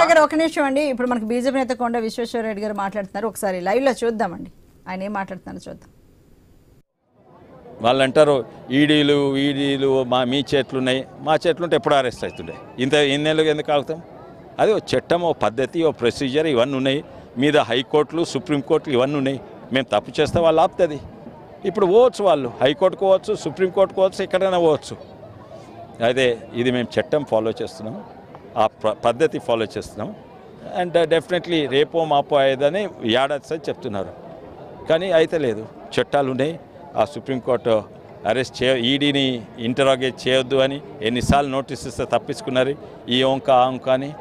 విద్యాసాగర్ ఒక నిమిషం అండి. ఇప్పుడు మనకు బీజేపీ నేత కొండ విశ్వేశ్వర రెడ్డి గారు మాట్లాడుతున్నారు, ఒకసారి లైవ్ లో చూద్దామండి ఆయన ఏం మాట్లాడుతున్నారో చూద్దాం. వాళ్ళు అంటారు ఈడీలు మీ చేతులున్నాయి, మా చేతులుంటే ఎప్పుడు అరెస్ట్ అవుతుండే, ఇన్నేళ్ళకి ఎందుకు ఆగుతాం? అది ఓ చట్టం, ఓ పద్ధతి, ఓ ప్రొసీజర్ ఇవన్నీ ఉన్నాయి. మీద హైకోర్టులు సుప్రీంకోర్టులు ఇవన్నీ ఉన్నాయి. మేము తప్పు చేస్తే వాళ్ళు ఆపుతుంది. ఇప్పుడు పోవచ్చు, వాళ్ళు హైకోర్టుకు పోవచ్చు, సుప్రీంకోర్టుకు పోవచ్చు, ఎక్కడైనా పోవచ్చు. అయితే ఇది మేము చట్టం ఫాలో చేస్తున్నాం, ఆ పద్ధతి ఫాలో చేస్తున్నాం. అండ్ డెఫినెట్లీ రేపో మాపో అయ్యేదని ఏడాది చెప్తున్నారు, కానీ అయితే లేదు. చట్టాలు ఉన్నాయి. ఆ సుప్రీంకోర్టు అరెస్ట్ ఈడీని ఇంటరాగేట్ చేయొద్దు అని ఎన్నిసార్లు నోటీస్ ఇస్తే తప్పించుకున్నారు, ఈ ఓంక ఆ ఓంక అని.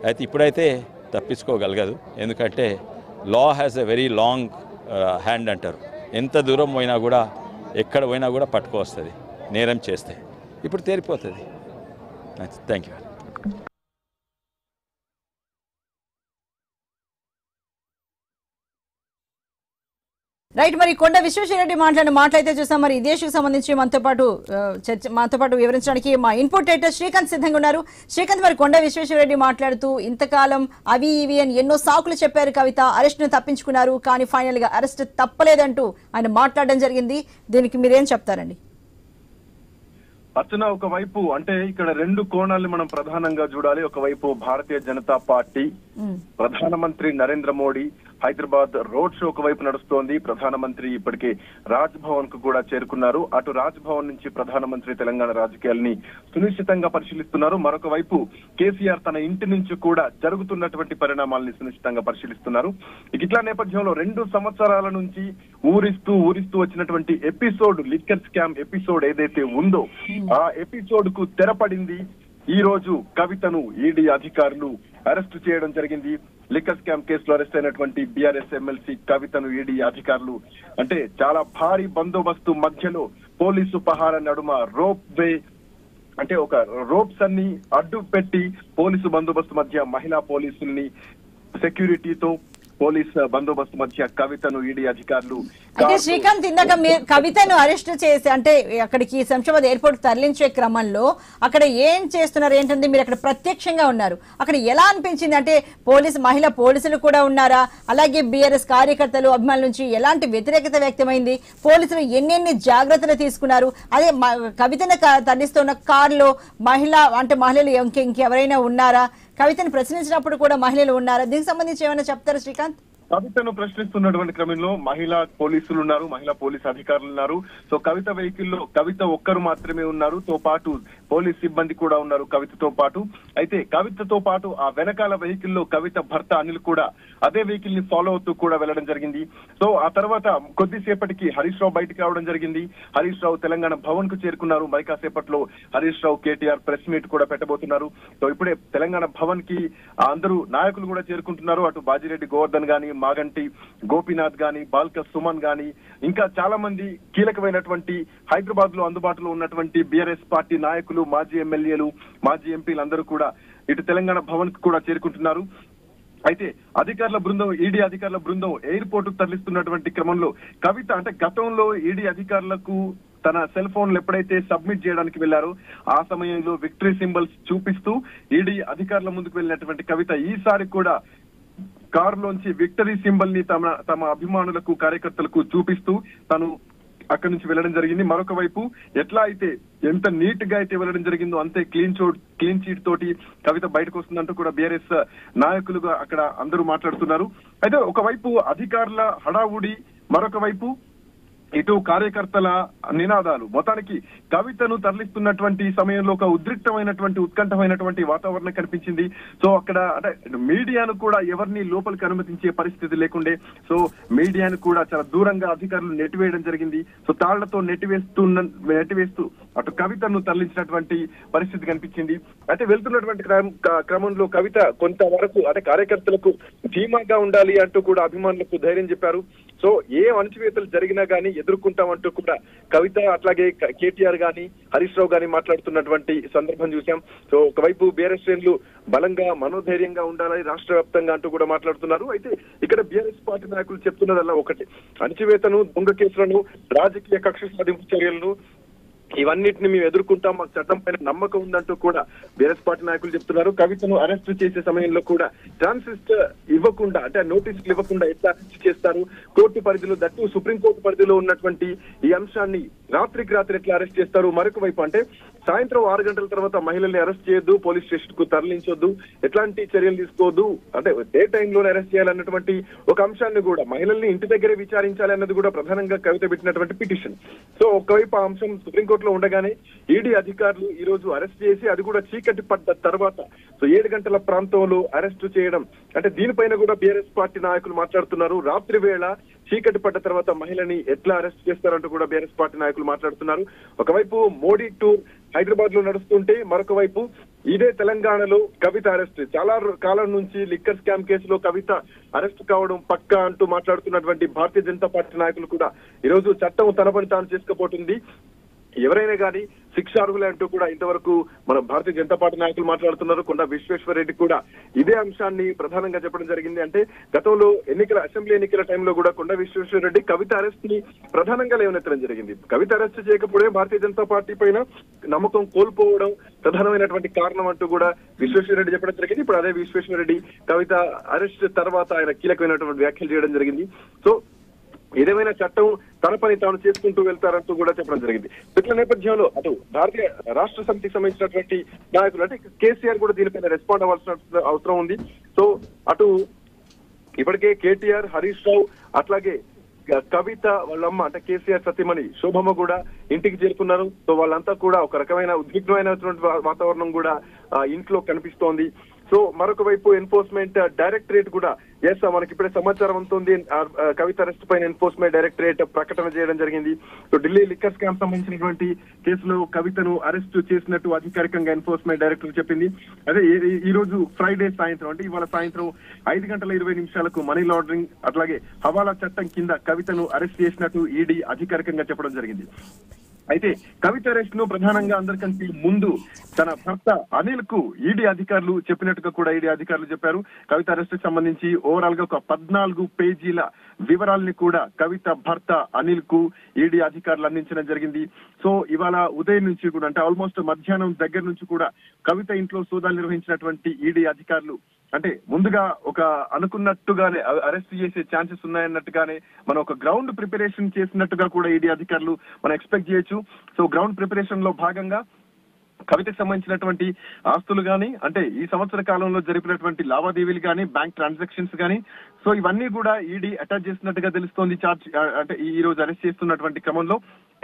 అయితే ఇప్పుడైతే తప్పించుకోగలగదు, ఎందుకంటే law has a very long hand అంటారు. ఎంత దూరం పోయినా కూడా, ఎక్కడ పోయినా కూడా పట్టుకొస్తుంది నేరం చేస్తే. ఇప్పుడు తేలిపోతుంది. Thank you. రైట్, మరి కొండ విశ్వేశ్వరరెడ్డి మాట్లాడితే చూసాం. మరి ఇదే ఇష్యూకి సంబంధించి మనతో పాటు వివరించడానికి మా ఇన్పుట్ ఎడిటర్ శ్రీకాంత్ సిద్ధంగా ఉన్నారు. శ్రీకాంత్, మరి కొండ విశ్వేశ్వరరెడ్డి మాట్లాడుతూ ఇంతకాలం అవి ఇవి అని ఎన్నో సాకులు చెప్పారు కవిత, అరెస్ట్ ను తప్పించుకున్నారు, కానీ ఫైనల్ గా అరెస్ట్ తప్పలేదంటూ ఆయన మాట్లాడడం జరిగింది. దీనికి మీరేం చెప్తారండి? అర్చన, ఒకవైపు అంటే ఇక్కడ రెండు కోణాలను మనం ప్రధానంగా చూడాలి. ఒకవైపు భారతీయ జనతా పార్టీ, ప్రధానమంత్రి నరేంద్ర మోడీ హైదరాబాద్ రోడ్ షో ఒకవైపు నడుస్తోంది. ప్రధానమంత్రి ఇప్పటికే రాజ్ భవన్ కు కూడా చేరుకున్నారు. అటు రాజ్ భవన్ నుంచి ప్రధానమంత్రి తెలంగాణ రాజకీయాల్ని సునిశ్చితంగా పరిశీలిస్తున్నారు. మరొక వైపు కేసీఆర్ తన ఇంటి నుంచి కూడా జరుగుతున్నటువంటి పరిణామాలని సునిశ్చితంగా పరిశీలిస్తున్నారు. ఇట్లా నేపథ్యంలో 2 సంవత్సరాల నుంచి ఊరిస్తూ వచ్చినటువంటి ఎపిసోడ్, లిక్కర్ స్కామ్ ఎపిసోడ్ ఏదైతే ఉందో ఆ ఎపిసోడ్ కు తెరపడింది. ఈ రోజు కవితను ఈడీ అధికారులు అరెస్టు చేయడం జరిగింది. లిక్కర్ స్కామ్ కేసులో అరెస్ట్ అయినటువంటి బీఆర్ఎస్ ఎమ్మెల్సీ కవితను ఈడీ అధికారులు అంటే చాలా భారీ బందోబస్తు మధ్యలో పోలీసు పహారా నడుమ రోప్ వే అంటే ఒక రోప్స్ అన్ని అడ్డు పెట్టి పోలీసు బందోబస్తు మధ్య మహిళా పోలీసుల్ని సెక్యూరిటీతో పోలీస్ బందోబస్తు మధ్య కవితను ఈడీ అధికారులు అంటే శ్రీకాంత్, ఇందాక కవితను అరెస్ట్ చేసి అంటే అక్కడికి శంషాబాద్ ఎయిర్పోర్ట్ తరలించే క్రమంలో అక్కడ ఏం చేస్తున్నారు ఏంటంటే మీరు అక్కడ ప్రత్యక్షంగా ఉన్నారు, అక్కడ ఎలా అనిపించింది? అంటే మహిళా పోలీసులు కూడా ఉన్నారా? అలాగే బీఆర్ఎస్ కార్యకర్తలు అభిమానుల నుంచి ఎలాంటి వ్యతిరేకత వ్యక్తమైంది? పోలీసులు ఎన్నెన్ని జాగ్రత్తలు తీసుకున్నారు? అదే కవితను తరలిస్తున్న కారులో మహిళలు ఇంకెవరైనా ఉన్నారా? కవితను ప్రశ్నించినప్పుడు కూడా మహిళలు ఉన్నారా? దీనికి సంబంధించి ఏమైనా చెప్తారా శ్రీకాంత్? కవితను ప్రశ్నిస్తున్నటువంటి క్రమంలో మహిళా పోలీసులు ఉన్నారు, మహిళా పోలీస్ అధికారులు ఉన్నారు. సో కవిత వెహికల్లో కవిత ఒక్కరు మాత్రమే ఉన్నారు, తో పాటు పోలీస్ సిబ్బంది కూడా ఉన్నారు కవితతో పాటు. అయితే కవితతో పాటు ఆ వెనకాల వెహికల్లో కవిత భర్త అనిల్ కూడా అదే వెహికల్ ని ఫాలో అవుతూ కూడా వెళ్లడం జరిగింది. సో ఆ తర్వాత కొద్దిసేపటికి హరీష్ రావు బయటకు రావడం జరిగింది. హరీష్ రావు తెలంగాణ భవన్ కు చేరుకున్నారు. మరి కాసేపట్లో హరీష్ రావు కేటీఆర్ ప్రెస్ మీట్ కూడా పెట్టబోతున్నారు. సో ఇప్పుడే తెలంగాణ భవన్ కి అందరూ నాయకులు కూడా చేరుకుంటున్నారు. అటు బాజిరెడ్డి గోవర్ధన్ గాని, మాగంటి గోపీనాథ్ గాని, బాల్క సుమన్ గాని, ఇంకా చాలా మంది కీలకమైనటువంటి హైదరాబాద్ లో అందుబాటులో ఉన్నటువంటి బీఆర్ఎస్ పార్టీ నాయకులు, మాజీ ఎమ్మెల్యేలు, మాజీ ఎంపీలు అందరూ కూడా ఇటు తెలంగాణ భవన్ కు కూడా చేరుకుంటున్నారు. అయితే ఈడీ అధికారుల బృందం ఎయిర్పోర్ట్ కు తరలిస్తున్నటువంటి క్రమంలో కవిత అంటే గతంలో ఈడీ అధికారులకు తన సెల్ ఫోన్లు ఎప్పుడైతే సబ్మిట్ చేయడానికి వెళ్లారో ఆ సమయంలో విక్టరీ సింబల్స్ చూపిస్తూ ఈడీ అధికారుల ముందుకు వెళ్ళినటువంటి కవిత ఈసారి కూడా కారులోంచి విక్టరీ సింబల్ ని తమ అభిమానులకు, కార్యకర్తలకు చూపిస్తూ తను అక్కడి నుంచి వెళ్లడం జరిగింది. మరొక వైపు ఎట్లా అయితే ఎంత నీట్ గా అయితే వెళ్లడం జరిగిందో అంతే క్లీన్ చీట్ తోటి కవిత బయటకు వస్తుందంటూ కూడా బీఆర్ఎస్ నాయకులుగా అక్కడ అందరూ మాట్లాడుతున్నారు. అయితే ఒకవైపు అధికారుల హడావుడి, మరొక వైపు ఇటు కార్యకర్తల నినాదాలు. మొత్తానికి కవితను తరలిస్తున్నటువంటి సమయంలో ఒక ఉత్కంఠమైనటువంటి వాతావరణం కనిపించింది. సో అక్కడ అంటే మీడియాను కూడా ఎవరిని లోపలికి అనుమతించే పరిస్థితి లేకుండే. సో మీడియాను కూడా చాలా దూరంగా అధికారులు నెట్టివేయడం జరిగింది. సో తాళ్లతో నెట్టివేస్తూ అటు కవితను తరలించినటువంటి పరిస్థితి కనిపించింది. అయితే వెళ్తున్నటువంటి క్రమంలో కవిత కొంతవరకు అంటే కార్యకర్తలకు ధీమాగా ఉండాలి అంటూ కూడా అభిమానులకు ధైర్యం చెప్పారు. సో ఏ అణచివేతలు జరిగినా గానీ ఎదుర్కొంటామంటూ కూడా కవిత, అట్లాగే కేటీఆర్ గాని, హరీష్ రావు గాని మాట్లాడుతున్నటువంటి సందర్భం చూసాం. సో ఒకవైపు బీఆర్ఎస్ శ్రేణులు బలంగా మనోధైర్యంగా ఉండాలని రాష్ట్ర వ్యాప్తంగా అంటూ కూడా మాట్లాడుతున్నారు. అయితే ఇక్కడ బీఆర్ఎస్ పార్టీ నాయకులు చెప్తున్నదల్లా ఒకటి, అణచివేతను, దొంగ కేసులను, రాజకీయ కక్ష సాధింపు చర్యలను ఇవన్నిటిని మేము ఎదుర్కొంటాం, మాకు చట్టం పైన నమ్మకం ఉందంటూ కూడా బీఆర్ఎస్ పార్టీ నాయకులు చెప్తున్నారు. కవితను అరెస్ట్ చేసే సమయంలో కూడా ట్రాన్సిస్టర్ ఇవ్వకుండా, అంటే నోటీసులు ఇవ్వకుండా ఎట్లా అరెస్ట్ చేస్తారు, కోర్టు పరిధిలో, దట్టు సుప్రీంకోర్టు పరిధిలో ఉన్నటువంటి ఈ అంశాన్ని రాత్రికి రాత్రి ఎట్లా అరెస్ట్ చేస్తారు. మరొక వైపు అంటే సాయంత్రం 6 గంటల తర్వాత మహిళల్ని అరెస్ట్ చేయొద్దు, పోలీస్ స్టేషన్ కు తరలించొద్దు, ఎట్లాంటి చర్యలు తీసుకోవద్దు, అంటే డే టైంలోనే అరెస్ట్ చేయాలన్నటువంటి ఒక అంశాన్ని కూడా, మహిళల్ని ఇంటి దగ్గరే విచారించాలి అన్నది కూడా ప్రధానంగా కవిత పెట్టినటువంటి పిటిషన్. సో ఒకవైపు ఆ అంశం సుప్రీంకోర్టులో ఉండగానే ఈడీ అధికారులు ఈ రోజు అరెస్ట్ చేసి, అది కూడా చీకటి పడ్డ తర్వాత, సో 7 గంటల ప్రాంతంలో అరెస్ట్ చేయడం, అంటే దీనిపైన కూడా బీఆర్ఎస్ పార్టీ నాయకులు మాట్లాడుతున్నారు. రాత్రి వేళ చీకటి పడ్డ తర్వాత మహిళని ఎట్లా అరెస్ట్ చేస్తారంటూ కూడా బీఆర్ఎస్ పార్టీ నాయకులు మాట్లాడుతున్నారు. ఒకవైపు మోడీ టూర్ హైదరాబాద్ లో నడుస్తుంటే, మరొక వైపు ఇదే తెలంగాణలో కవిత అరెస్ట్. చాలా కాలం నుంచి లిక్కర్ స్కామ్ కేసులో కవిత అరెస్ట్ కావడం పక్కా అంటూ మాట్లాడుతున్నటువంటి భారతీయ జనతా పార్టీ నాయకులు కూడా ఈరోజు చట్టం తన పని తాను చేసుకుపోతుంది, ఎవరైనా కానీ శిక్షార్హులే అంటూ కూడా ఇంతవరకు మన భారతీయ జనతా పార్టీ నాయకులు మాట్లాడుతున్నారు. కొండా విశ్వేశ్వరరెడ్డి కూడా ఇదే అంశాన్ని ప్రధానంగా చెప్పడం జరిగింది. అంటే గతంలో అసెంబ్లీ ఎన్నికల టైంలో కూడా కొండా విశ్వేశ్వరరెడ్డి కవిత అరెస్ట్ ని ప్రధానంగా లేవనెత్తడం జరిగింది. కవిత అరెస్ట్ చేయకపోతే భారతీయ జనతా పార్టీ పైన నమ్మకం కోల్పోవడం ప్రధానమైనటువంటి కారణం అంటూ కూడా విశ్వేశ్వరరెడ్డి చెప్పడం జరిగింది. ఇప్పుడు అదే విశ్వేశ్వరరెడ్డి కవిత అరెస్ట్ తర్వాత ఆయన కీలకమైనటువంటి వ్యాఖ్యలు చేయడం జరిగింది. సో ఏదేమైనా చట్టం తన పని తాను చేసుకుంటూ వెళ్తారంటూ కూడా చెప్పడం జరిగింది. ఇట్ల నేపథ్యంలో అటు భారతీయ రాష్ట్ర సమితికి సంబంధించినటువంటి నాయకులు, అంటే కేసీఆర్ కూడా దీనిపైన రెస్పాండ్ అవ్వాల్సిన అవసరం ఉంది. సో అటు ఇప్పటికే కేటీఆర్, హరీష్ రావు, అట్లాగే కవిత వాళ్ళమ్మ అంటే కేసీఆర్ సతీమణి శోభమ్మ కూడా ఇంటికి చేరుకున్నారు. సో వాళ్ళంతా కూడా ఒక రకమైన ఉద్విగ్నమైనటువంటి వాతావరణం కూడా ఇంట్లో కనిపిస్తోంది. సో మరొక వైపు ఎన్ఫోర్స్మెంట్ డైరెక్టరేట్ కూడా మనకి ఇప్పుడే సమాచారం ఉంటుంది, కవిత అరెస్ట్ పైన ఎన్ఫోర్స్మెంట్ డైరెక్టరేట్ ప్రకటన చేయడం జరిగింది. సో ఢిల్లీ లిక్కర్ స్కామ్ సంబంధించినటువంటి కేసులో కవితను అరెస్ట్ చేసినట్టు అధికారికంగా ఎన్ఫోర్స్మెంట్ డైరెక్టర్ చెప్పింది. అదే ఈ రోజు ఫ్రైడే సాయంత్రం, అంటే ఇవాళ సాయంత్రం 5:20 మనీ లాండరింగ్ అట్లాగే హవాలా చట్టం కింద కవితను అరెస్ట్ చేసినట్టు ఈడీ అధికారికంగా చెప్పడం జరిగింది. అయితే కవిత అరెస్ట్ ను ప్రధానంగా అందరికంటే ముందు తన భర్త అనిల్ కు ఈడీ అధికారులు చెప్పినట్టుగా కూడా ఈడీ అధికారులు చెప్పారు. కవిత అరెస్ట్ కి సంబంధించి ఓవరాల్ గా ఒక 14 పేజీల వివరాల్ని కూడా కవిత భర్త అనిల్ కు ఈడీ అధికారులు అందించడం జరిగింది. సో ఇవాళ ఉదయం నుంచి కూడా, అంటే ఆల్మోస్ట్ మధ్యాహ్నం దగ్గర నుంచి కూడా కవిత ఇంట్లో సోదాలు నిర్వహించినటువంటి ఈడీ అధికారులు, అంటే ముందుగా ఒక అనుకున్నట్టుగానే అరెస్ట్ చేసే ఛాన్సెస్ ఉన్నాయన్నట్టుగానే మనం ఒక గ్రౌండ్ ప్రిపరేషన్ చేసినట్టుగా కూడా ఈడీ అధికారులు మనం ఎక్స్పెక్ట్ చేయొచ్చు. సో గ్రౌండ్ ప్రిపరేషన్ లో భాగంగా కవితకు సంబంధించినటువంటి ఆస్తులు కానీ, అంటే ఈ సంవత్సర కాలంలో జరిపినటువంటి లావాదేవీలు కానీ, బ్యాంక్ ట్రాన్సాక్షన్స్ కానీ, సో ఇవన్నీ కూడా ఈడీ అటాచ్ చేసినట్టుగా తెలుస్తోంది అంటే ఈ రోజు అరెస్ట్ చేస్తున్నటువంటి క్రమంలో.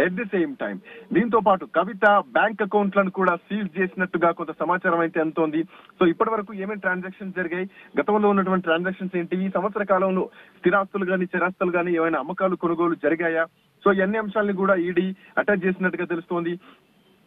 ఎట్ ది సేమ్ టైం దీంతో పాటు కవిత బ్యాంక్ అకౌంట్లను కూడా సీజ్ చేసినట్టుగా కొంత సమాచారం అయితే అందుతోంది. సో ఇప్పటి వరకు ఏమేమి ట్రాన్సాక్షన్స్ జరిగాయి, గతంలో ఉన్నటువంటి ట్రాన్సాక్షన్స్ ఏంటి, ఈ సంవత్సర కాలంలో స్థిరాస్తులు కానీ చరాస్తులు కానీ ఏమైనా అమ్మకాలు కొనుగోలు జరిగాయా, సో ఈ అన్ని అంశాలను కూడా ఈడీ అటాచ్ చేసినట్టుగా తెలుస్తోంది.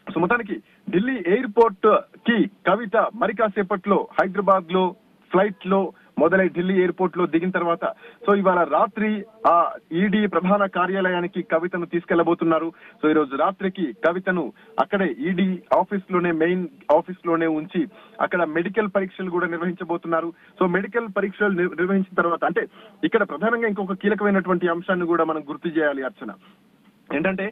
సో మొత్తానికి ఢిల్లీ ఎయిర్పోర్ట్ కి కవిత మరి కాసేపట్లో హైదరాబాద్ లో ఫ్లైట్ లో మొదలై ఢిల్లీ ఎయిర్పోర్ట్ లో దిగిన తర్వాత, సో ఇవాళ రాత్రి ఆ ఈడీ ప్రధాన కార్యాలయానికి కవితను తీసుకెళ్లబోతున్నారు. సో ఈ రోజు రాత్రికి కవితను అక్కడే ఈడీ ఆఫీస్ లోనే, మెయిన్ ఆఫీస్ లోనే ఉంచి అక్కడ మెడికల్ పరీక్షలు కూడా నిర్వహించబోతున్నారు. సో మెడికల్ పరీక్షలు నిర్వహించిన తర్వాత, అంటే ఇక్కడ ప్రధానంగా ఇంకొక కీలకమైనటువంటి అంశాన్ని కూడా మనం గుర్తు చేయాలి అర్చన. ఏంటంటే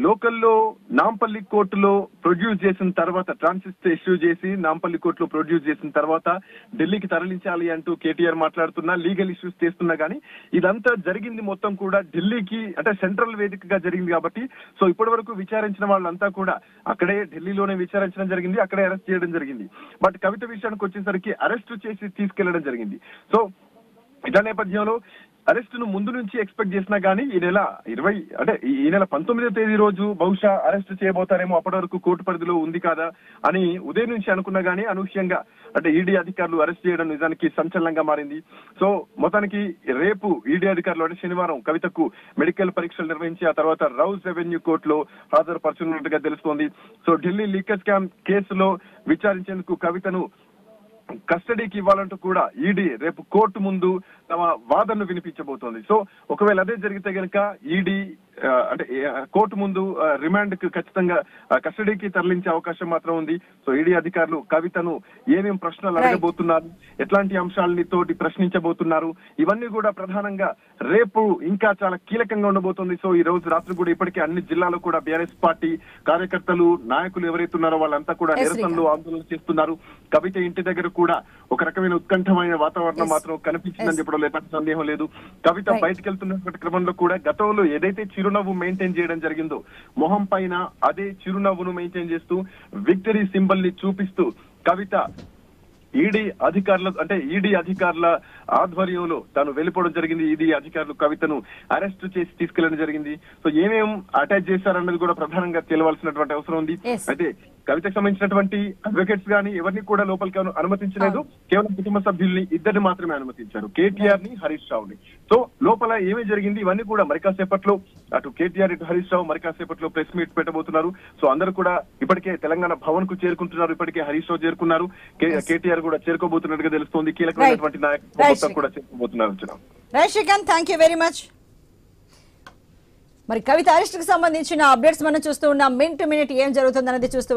లోకల్లో నాంపల్లి కోర్టులో ప్రొడ్యూస్ చేసిన తర్వాత, ట్రాన్సిస్ట్ ఇష్యూ చేసి నాంపల్లి కోర్టులో ప్రొడ్యూస్ చేసిన తర్వాత ఢిల్లీకి తరలించాలి అంటూ కేటీఆర్ మాట్లాడుతున్నా, లీగల్ ఇష్యూస్ చేస్తున్నా గానీ ఇదంతా జరిగింది మొత్తం కూడా ఢిల్లీకి, అంటే సెంట్రల్ వేదికగా జరిగింది కాబట్టి, సో ఇప్పటి వరకు విచారించిన వాళ్ళంతా కూడా అక్కడే ఢిల్లీలోనే విచారించడం జరిగింది, అక్కడే అరెస్ట్ చేయడం జరిగింది. బట్ కవిత విషయానికి వచ్చేసరికి అరెస్ట్ చేసి తీసుకెళ్లడం జరిగింది. సో ఇదే నేపథ్యంలో అరెస్ట్ ను ముందు నుంచి ఎక్స్పెక్ట్ చేసినా గానీ ఈ నెల 19వ తేదీ రోజు బహుశా అరెస్ట్ చేయబోతారేమో, అప్పటి వరకు కోర్టు పరిధిలో ఉంది కదా అని ఉదయం నుంచి అనుకున్నా గానీ అనూహ్యంగా ఈడీ అధికారులు అరెస్ట్ చేయడం నిజానికి సంచలనంగా మారింది. సో మొత్తానికి రేపు ఈడీ అధికారులు శనివారం కవితకు మెడికల్ పరీక్షలు నిర్వహించి ఆ తర్వాత రౌజ్ రెవెన్యూ కోర్టులో హాజరుపరచనున్నట్టుగా తెలుస్తోంది. సో ఢిల్లీ లిక్కర్ స్కామ్ కేసులో విచారించేందుకు కవితను కస్టడీకి ఇవ్వాలంటూ కూడా ఈడీ రేపు కోర్టు ముందు తమ వాదనను వినిపించబోతోంది. సో ఒకవేళ అదే జరిగితే కనుక ఈడీ అంటే కోర్టు ముందు రిమాండ్ కు ఖచ్చితంగా కస్టడీకి తరలించే అవకాశం మాత్రం ఉంది. సో ఈడీ అధికారులు కవితను ఏమేం ప్రశ్నలు అడగబోతున్నారు, ఎట్లాంటి అంశాలని తోటి ప్రశ్నించబోతున్నారు, ఇవన్నీ కూడా ప్రధానంగా రేపు ఇంకా చాలా కీలకంగా ఉండబోతుంది. సో ఈ రోజు రాత్రి కూడా ఇప్పటికే అన్ని జిల్లాలో కూడా బీఆర్ఎస్ పార్టీ కార్యకర్తలు నాయకులు ఎవరైతే ఉన్నారో వాళ్ళంతా కూడా నిరసనలు ఆందోళన చేస్తున్నారు. కవిత ఇంటి దగ్గర కూడా ఒక రకమైన ఉత్కంఠమైన వాతావరణం మాత్రం కనిపించిందని చెప్పడం ఎలాంటి సందేహం లేదు. కవిత బయటకు వెళ్తున్నటువంటి క్రమంలో కూడా గతంలో ఏదైతే చిరునవ్వు మెయింటైన్ చేయడం జరిగిందో మొహం పైన అదే చిరునవ్వును మెయింటైన్ చేస్తూ విక్టరీ సింబల్ ని చూపిస్తూ కవిత ఈడీ అధికారుల ఆధ్వర్యంలో తాను వెళ్ళిపోవడం జరిగింది. ఈడీ అధికారులు కవితను అరెస్ట్ చేసి తీసుకెళ్లడం జరిగింది. సో ఏమేం అటాచ్ చేశారన్నది కూడా ప్రధానంగా తెలియవలసినటువంటి అవసరం ఉంది. అయితే కవితకు సంబంధించినటువంటి అడ్వకేట్స్ గానీ ఎవరిని కూడా లోపలికి అనుమతించలేదు. కేవలం కుటుంబ సభ్యుల్ని ఇద్దరిని మాత్రమే అనుమతించారు, కేటీఆర్ ని హరీష్ రావుని. సో లోపల ఏమీ జరిగింది ఇవన్నీ కూడా మరి కాసేపట్లో అటు కేటీఆర్ ఇటు హరీష్ రావు మరి కాసేపట్లో ప్రెస్ మీట్ పెట్టబోతున్నారు. సో అందరూ కూడా ఇప్పటికే తెలంగాణ భవన్ కు చేరుకుంటున్నారు. ఇప్పటికే హరీష్ రావు చేరుకున్నారు, కేటీఆర్ కూడా చేరుకోబోతున్నట్టుగా తెలుస్తోంది. కీలకమైనటువంటి నాయకులు కూడా చేరుకోబోతున్నారు. Right Srikanth, thank you very much. మరి కవిత అరెస్ట్ కి సంబంధించిన అప్డేట్స్ మనం చూస్తూ ఉన్నాం. మినిట్ టు మినిట్ ఏం జరుగుతుంది అనేది చూస్తూ